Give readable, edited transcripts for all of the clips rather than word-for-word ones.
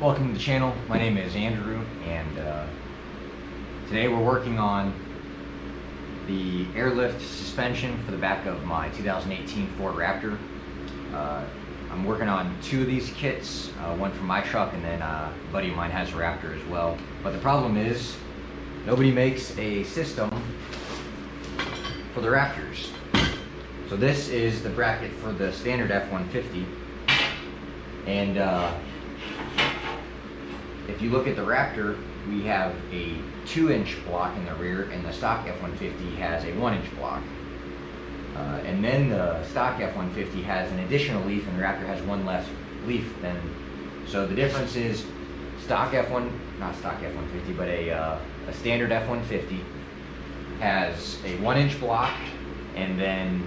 Welcome to the channel. My name is Andrew, and today we're working on the Airlift suspension for the back of my 2018 Ford Raptor. I'm working on two of these kits, one for my truck, and then a buddy of mine has a Raptor as well. But the problem is, nobody makes a system for the Raptors. So this is the bracket for the standard F-150, and if you look at the Raptor, we have a 2-inch block in the rear, and the stock F-150 has a 1-inch block. And then the stock F-150 has an additional leaf, and the Raptor has one less leaf. So the difference is not stock F-150, but a standard F-150 has a 1-inch block, and then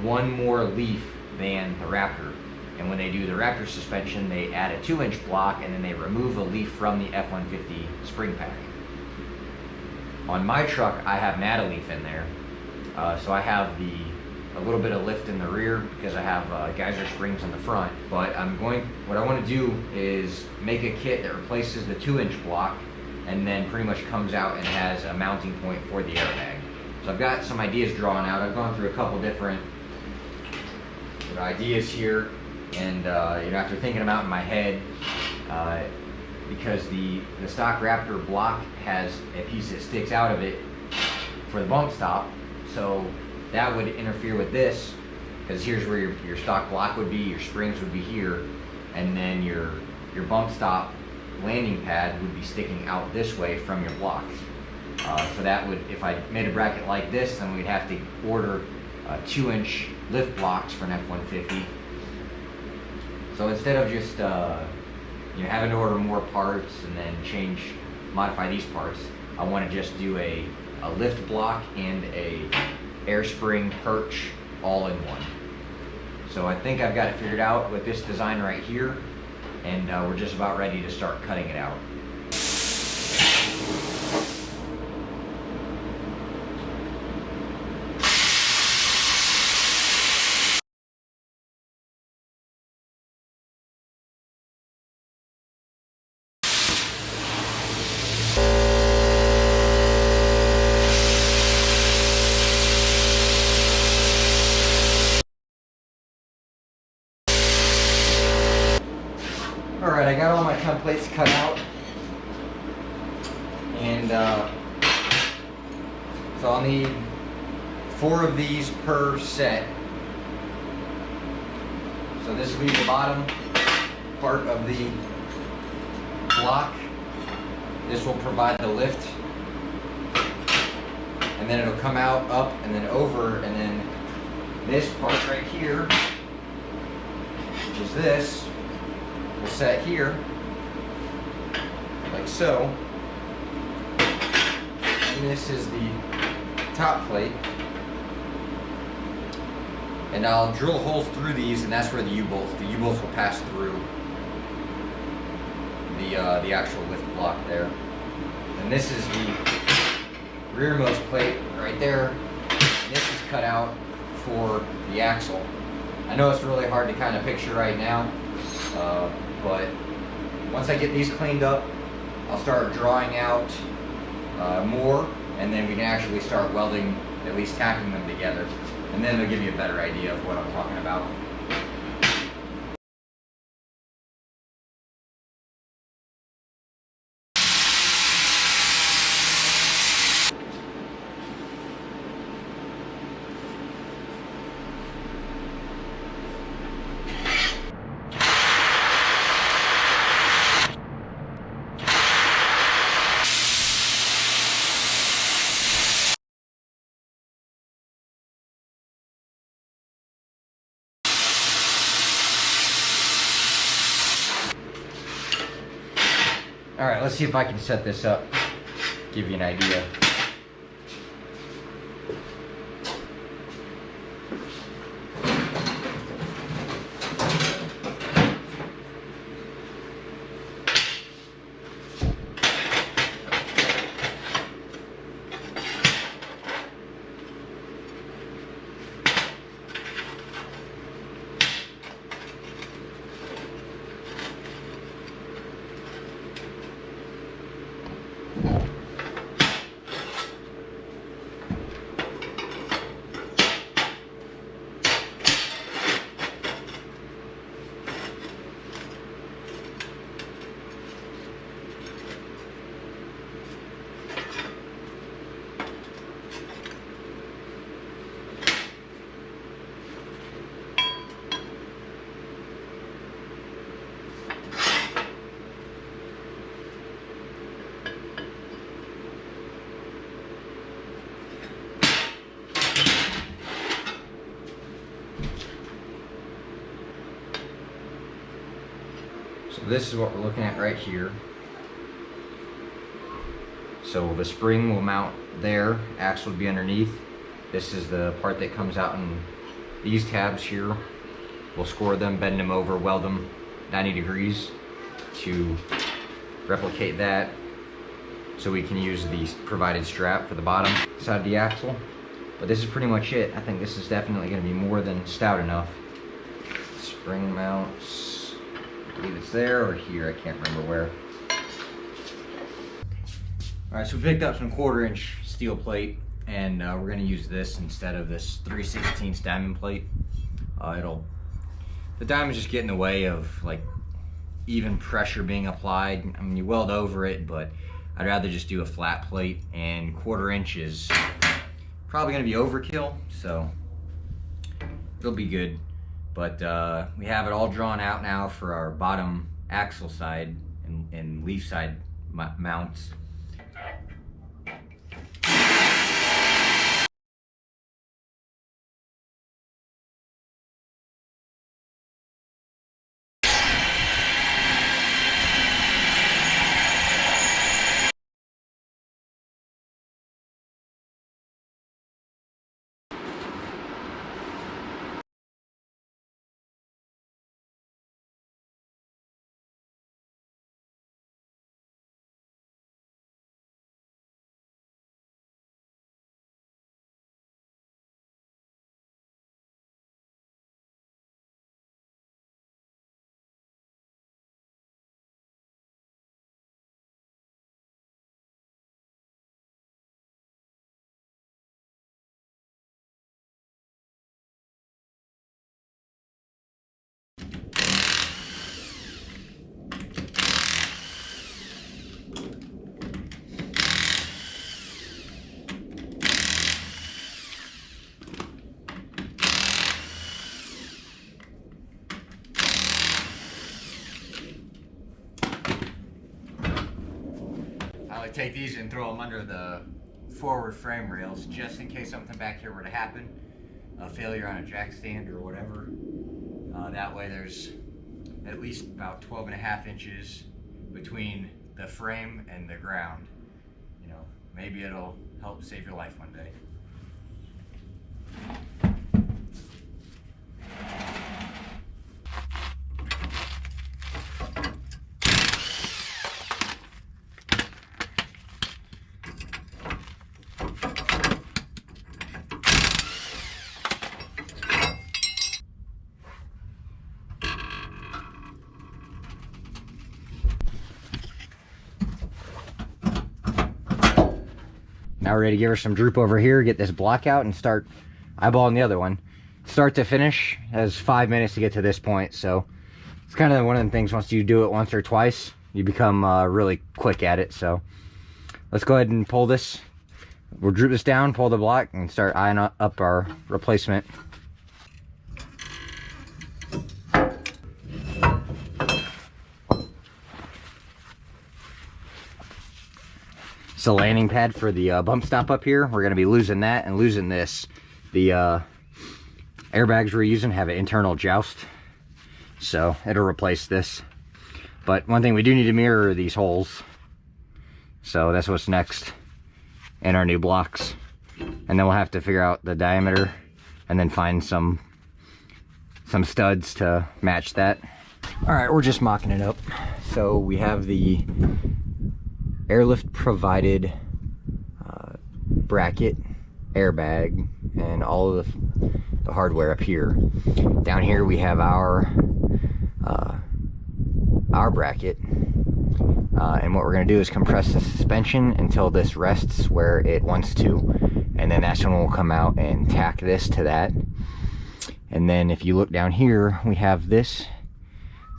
one more leaf than the Raptor. And when they do the Raptor suspension, they add a 2-inch block, and then they remove a leaf from the F-150 spring pack. On my truck, I have an add a leaf in there, so I have a little bit of lift in the rear because I have geyser springs in the front. But what I want to do is make a kit that replaces the 2-inch block, and then pretty much comes out and has a mounting point for the airbag. So I've got some ideas drawn out. I've gone through a couple different ideas here. And after thinking them out in my head, because the stock Raptor block has a piece that sticks out of it for the bump stop, so that would interfere with this, because here's where your stock block would be, your springs would be here, and then your bump stop landing pad would be sticking out this way from your block. So that would, if I made a bracket like this, then we'd have to order 2-inch lift blocks for an F-150. So instead of just having to order more parts and then modify these parts, I want to just do a lift block and a air spring perch all in one. So I think I've got it figured out with this design right here, and we're just about ready to start cutting it out. Alright, I got all my templates cut out, and so I'll need 4 of these per set. So this will be the bottom part of the block. This will provide the lift, and then it'll come out, up, and then over, and then this part right here, which is this, will set here, like so, and this is the top plate, and I'll drill holes through these, and that's where the U-bolts will pass through the actual lift block there. And this is the rearmost plate right there, and this is cut out for the axle. I know it's really hard to kind of picture right now, but once I get these cleaned up, I'll start drawing out more, and then we can actually start welding, at least tacking them together, and then it'll give you a better idea of what I'm talking about. Alright, let's see if I can set this up, give you an idea. So this is what we're looking at right here. So the spring will mount there, axle would be underneath. This is the part that comes out in these tabs here. We'll score them, bend them over, weld them 90 degrees to replicate that, so we can use the provided strap for the bottom side of the axle. But this is pretty much it. I think this is definitely going to be more than stout enough. Spring mounts, I believe it's there or here, I can't remember where. Alright, so we picked up some 1/4-inch steel plate, and we're going to use this instead of this 3/16 diamond plate. The diamonds just get in the way of like even pressure being applied. I mean, you weld over it, but I'd rather just do a flat plate, and 1/4-inch is probably going to be overkill, so it'll be good. But we have it all drawn out now for our bottom axle side and leaf side mounts. I take these and throw them under the forward frame rails just in case something back here were to happen, a failure on a jack stand or whatever. That way there's at least about 12.5 inches between the frame and the ground. You know, maybe it'll help save your life one day. Now we're ready to give her some droop over here, get this block out, and start eyeballing the other one. Start to finish has 5 minutes to get to this point, so it's kind of one of the things, once you do it once or twice, you become really quick at it. So let's go ahead and pull this. We'll droop this down, pull the block, and start eyeing up our replacement. It's a landing pad for the bump stop up here. We're going to be losing that and losing this. The airbags we're using have an internal joust, so it'll replace this. But one thing we do need to mirror these holes, so that's what's next in our new blocks. And then we'll have to figure out the diameter and then find some studs to match that. All right, we're just mocking it up. So we have the Airlift provided bracket, airbag, and all of the hardware up here. Down here we have our bracket, and what we're going to do is compress the suspension until this rests where it wants to, and then that's when we'll come out and tack this to that. And then if you look down here, we have this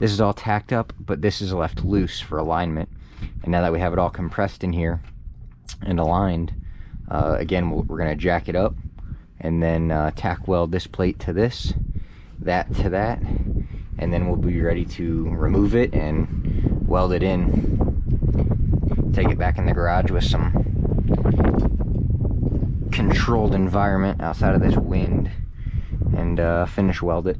is all tacked up, but this is left loose for alignment. And now that we have it all compressed in here and aligned, again, we're going to jack it up and then tack weld this plate to this, that to that, and then we'll be ready to remove it and weld it in. Take it back in the garage with some controlled environment outside of this wind, and finish weld it.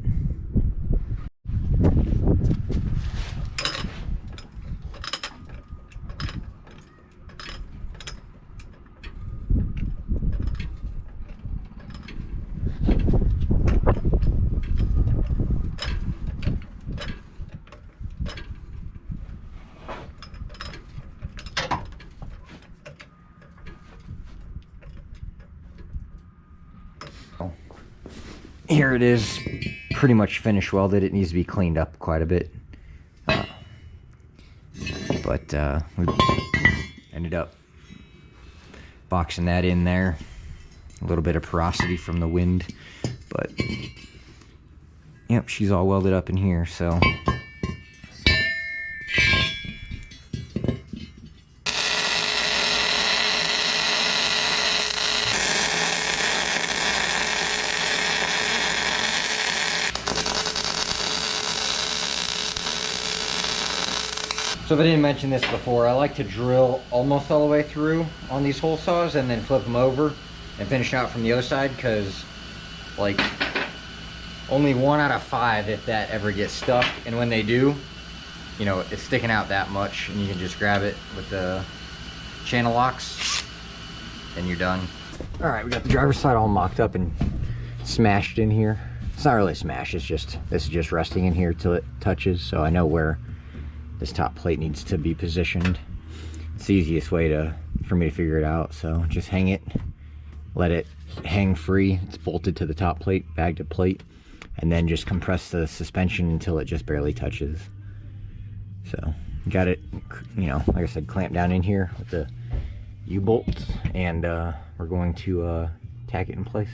here it is, pretty much finished welded. It needs to be cleaned up quite a bit. But we ended up boxing that in there. A little bit of porosity from the wind, but yep, she's all welded up in here, so. So if I didn't mention this before, I like to drill almost all the way through on these hole saws and then flip them over and finish out from the other side, because like only 1 out of 5, if that, ever gets stuck. And when they do, you know, it's sticking out that much, and you can just grab it with the channel locks and you're done. All right, we got the driver's side all mocked up and smashed in here. It's not really smashed, it's just, this is just resting in here till it touches, so I know where this top plate needs to be positioned. It's the easiest way for me to figure it out. So just hang it, let it hang free. It's bolted to the top plate, bag to plate, and then just compress the suspension until it just barely touches. So got it, you know, like I said, clamped down in here with the U-bolts, and we're going to tack it in place.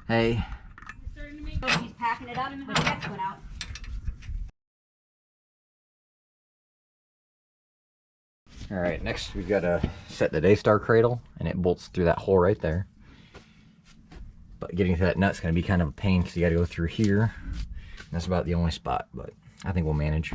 Hey. He's packing it up, but the next one out. All right, next we've got to set the Daystar cradle, and it bolts through that hole right there. But getting to that nut's going to be kind of a pain because you got to go through here. And that's about the only spot, but I think we'll manage.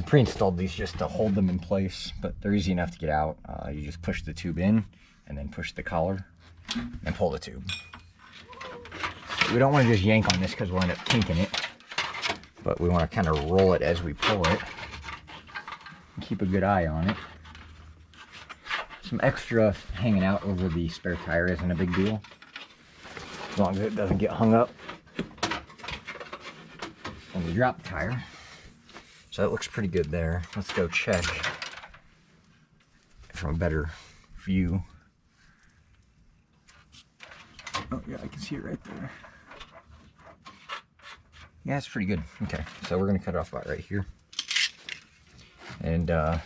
Pre-installed these just to hold them in place, but they're easy enough to get out. You just push the tube in and then push the collar and pull the tube. We don't want to just yank on this because we'll end up kinking it, but we want to kind of roll it as we pull it and keep a good eye on it. Some extra hanging out over the spare tire isn't a big deal, as long as it doesn't get hung up when we drop the tire. So that looks pretty good there. Let's go check from a better view. Oh yeah, I can see it right there. Yeah, it's pretty good. Okay, so we're gonna cut it off about right here. And I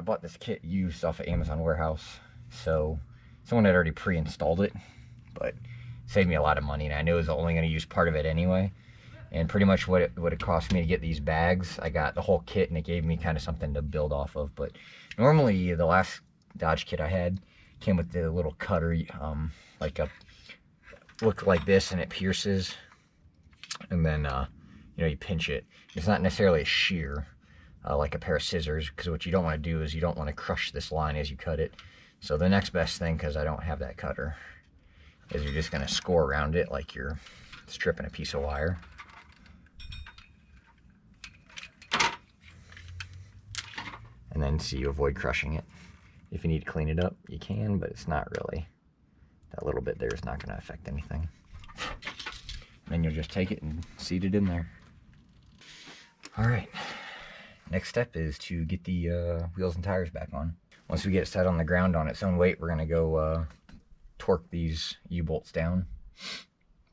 bought this kit used off of Amazon Warehouse. So someone had already pre-installed it, but it saved me a lot of money, and I knew I was only gonna use part of it anyway. And pretty much what it cost me to get these bags, I got the whole kit, and it gave me kind of something to build off of. But normally the last Dodge kit I had came with the little cutter, looked like this, and it pierces, and then you know, you pinch it. It's not necessarily a shear like a pair of scissors, because what you don't want to do is you don't want to crush this line as you cut it. So the next best thing, because I don't have that cutter, is you're just going to score around it like you're stripping a piece of wire. And then so you avoid crushing it. If you need to clean it up, you can, but it's not really, that little bit there is not going to affect anything. And then you'll just take it and seat it in there. All right, next step is to get the wheels and tires back on. Once we get it set on the ground on its own weight, we're going to go torque these U-bolts down.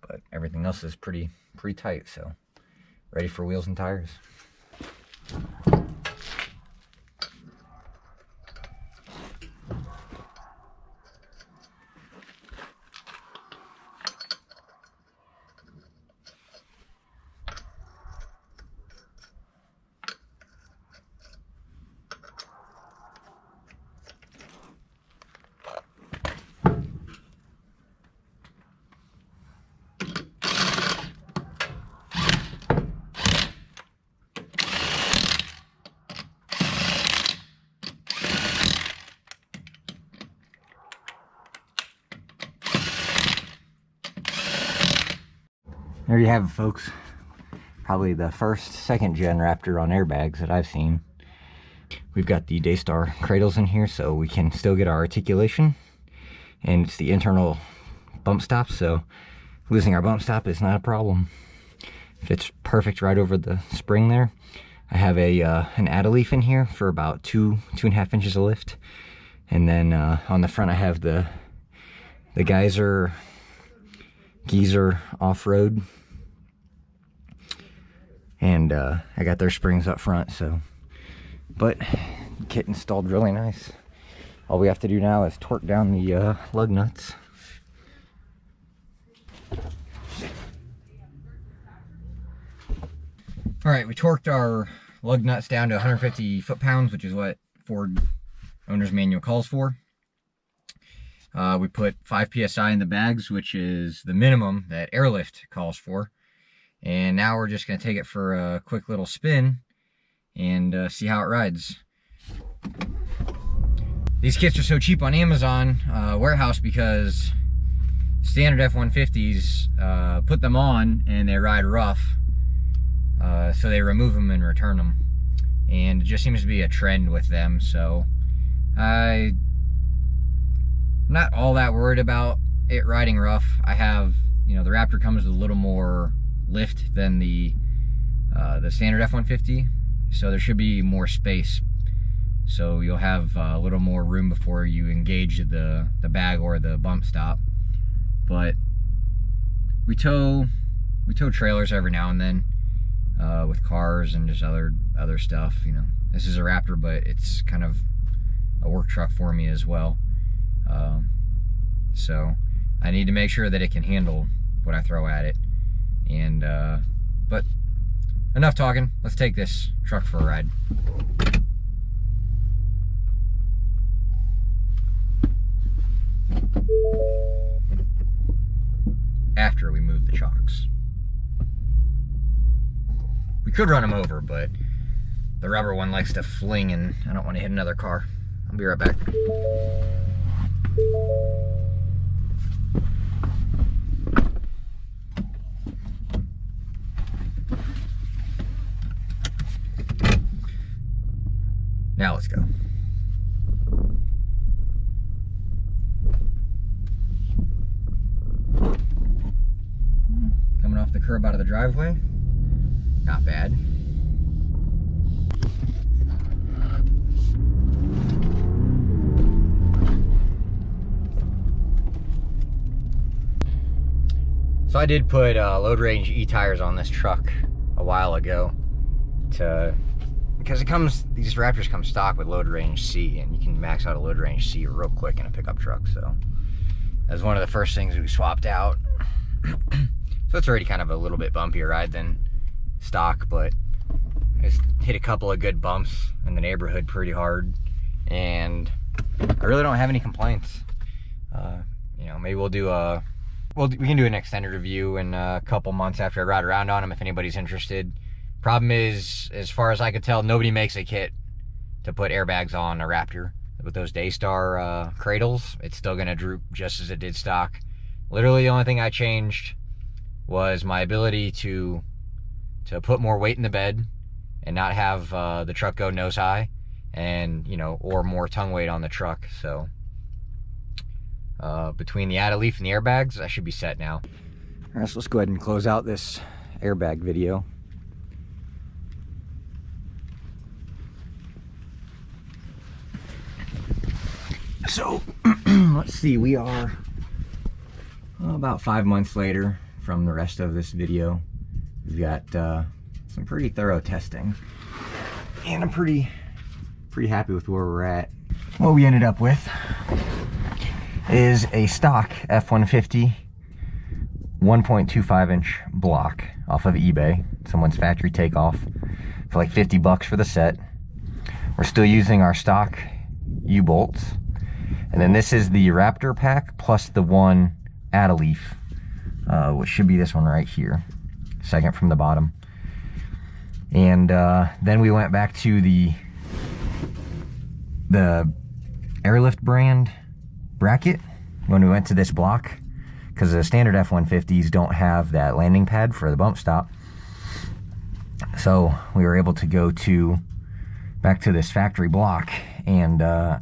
But everything else is pretty tight, so ready for wheels and tires. There you have it, folks. Probably the second gen Raptor on airbags that I've seen. We've got the Daystar cradles in here, so we can still get our articulation. And it's the internal bump stop, so losing our bump stop is not a problem. Fits perfect right over the spring there. I have an Airlift in here for about 2.5 inches of lift. And then on the front I have the Geezer off-road, and I got their springs up front. So, but the kit installed really nice. All we have to do now is torque down the lug nuts. All right, we torqued our lug nuts down to 150 foot-pounds, which is what Ford owner's manual calls for. We put 5 psi in the bags, which is the minimum that Airlift calls for. And now we're just going to take it for a quick little spin and see how it rides. These kits are so cheap on Amazon Warehouse because standard F-150s put them on and they ride rough. So they remove them and return them. And it just seems to be a trend with them. So I'm not all that worried about it riding rough. I have, you know, the Raptor comes with a little more lift than the standard F-150, so there should be more space. So you'll have a little more room before you engage the bag or the bump stop. But we tow trailers every now and then with cars and just other stuff. You know, this is a Raptor, but it's kind of a work truck for me as well. So I need to make sure that it can handle what I throw at it. And but enough talking. Let's take this truck for a ride. After we move the chocks. We could run them over, but the rubber one likes to fling and I don't want to hit another car. I'll be right back. Now let's go. Coming off the curb out of the driveway. Not bad. So I did put load range E tires on this truck a while ago because these Raptors come stock with load range C, and you can max out a load range C real quick in a pickup truck. So that was one of the first things we swapped out. So it's already kind of a little bit bumpier ride than stock, but I just hit a couple of good bumps in the neighborhood pretty hard, and I really don't have any complaints. You know, maybe we can do an extended review in a couple months after I ride around on them if anybody's interested. Problem is, as far as I could tell, nobody makes a kit to put airbags on a Raptor. With those Daystar cradles, it's still gonna droop just as it did stock. Literally the only thing I changed was my ability to put more weight in the bed and not have the truck go nose high, and or more tongue weight on the truck. So between the Airlift and the airbags, I should be set now. All right, so let's go ahead and close out this airbag video. So let's see, we are about 5 months later from the rest of this video. We've got some pretty thorough testing, and I'm pretty happy with where we're at. What we ended up with is a stock F-150 1.25 inch block off of eBay, someone's factory takeoff, for like 50 bucks for the set. We're still using our stock U-bolts, and then this is the Raptor pack plus the one Airlift, which should be this one right here, second from the bottom. And then we went back to the Airlift brand bracket when we went to this block, because the standard F-150s don't have that landing pad for the bump stop. So we were able to go back to this factory block, and I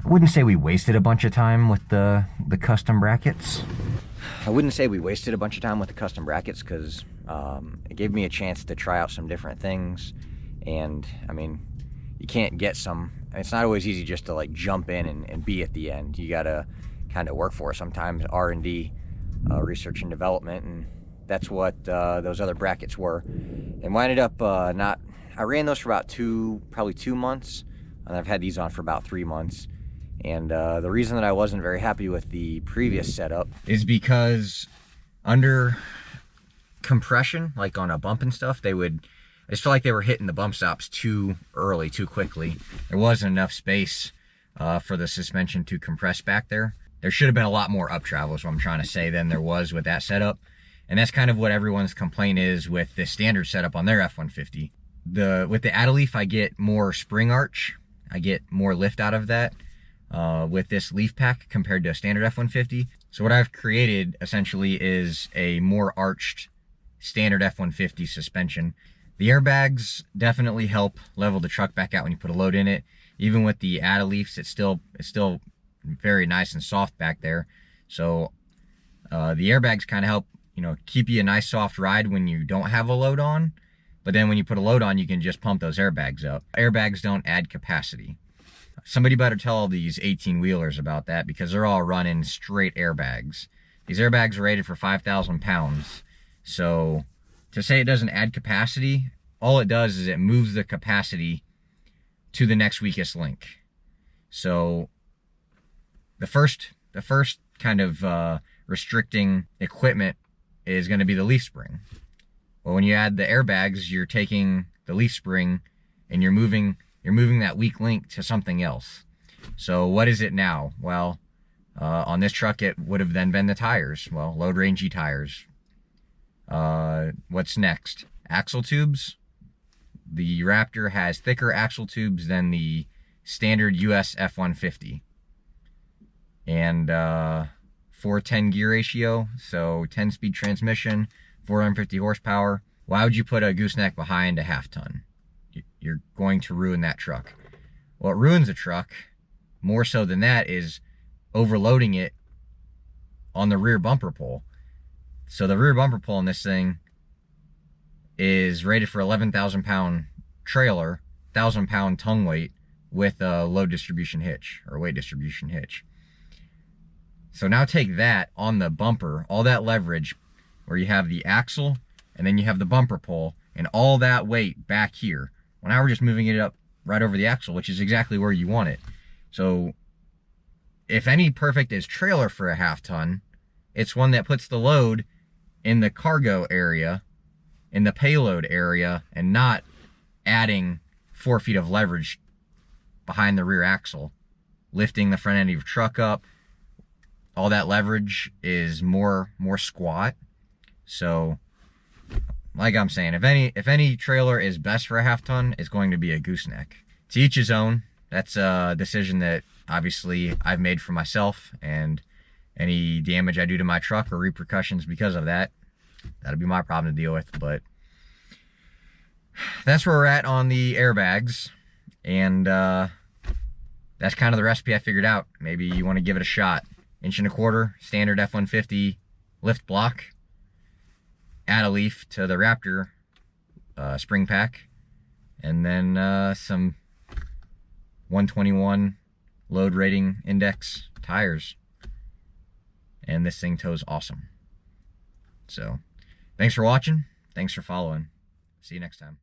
wouldn't say we wasted a bunch of time with the custom brackets. I wouldn't say we wasted a bunch of time with the custom brackets, because it gave me a chance to try out some different things. And I mean, you can't get it's not always easy just to like jump in and be at the end. You gotta kind of work for it. Sometimes R&D, research and development, and that's what those other brackets were. And we ended up I ran those for about probably 2 months, and I've had these on for about 3 months. And the reason that I wasn't very happy with the previous setup is because under compression, like on a bump and stuff, I just felt like they were hitting the bump stops too early, too quickly. There wasn't enough space for the suspension to compress back there. There should have been a lot more up travel, is what I'm trying to say, than there was with that setup. And that's kind of what everyone's complaint is with the standard setup on their F-150. With the Airlift, I get more spring arch. I get more lift out of that with this leaf pack compared to a standard F-150. So what I've created essentially is a more arched standard F-150 suspension. The airbags definitely help level the truck back out when you put a load in it. Even with the Airlifts, it's still very nice and soft back there. So the airbags kind of help, keep you a nice soft ride when you don't have a load on. But then when you put a load on, you can just pump those airbags up. Airbags don't add capacity. Somebody better tell all these 18-wheelers about that, because they're all running straight airbags. These airbags are rated for 5,000 pounds. So to say it doesn't add capacity, all it does is it moves the capacity to the next weakest link. So the first kind of restricting equipment is going to be the leaf spring. Well, when you add the airbags, you're taking the leaf spring and you're moving that weak link to something else. So what is it now? Well, on this truck, it would have then been the tires. Well, load range E tires. What's next? Axle tubes. The Raptor has thicker axle tubes than the standard US F-150. And 410 gear ratio, so 10-speed transmission, 450 horsepower. Why would you put a gooseneck behind a half-ton? You're going to ruin that truck. What ruins a truck, more so than that, is overloading it on the rear bumper pole. So the rear bumper pole in this thing is rated for 11,000 pound trailer, 1,000 pound tongue weight with a load distribution hitch or weight distribution hitch. So now take that on the bumper, all that leverage where you have the axle and then you have the bumper pole and all that weight back here. Well, now we're just moving it up right over the axle, which is exactly where you want it. So if any Perfect is trailer for a half ton, it's one that puts the load in the cargo area, in the payload area, and not adding 4 feet of leverage behind the rear axle, lifting the front end of your truck up. All that leverage is more squat. So like I'm saying, if any trailer is best for a half ton, it's going to be a gooseneck. To each his own. That's a decision that obviously I've made for myself, and any damage I do to my truck or repercussions because of that, that'll be my problem to deal with. But that's where we're at on the airbags, and that's kind of the recipe I figured out. Maybe you want to give it a shot. 1.25 inch standard F-150 lift block. Add a leaf to the Raptor spring pack, and then some 121 load rating index tires, and this thing tows awesome. So thanks for watching, thanks for following, see you next time.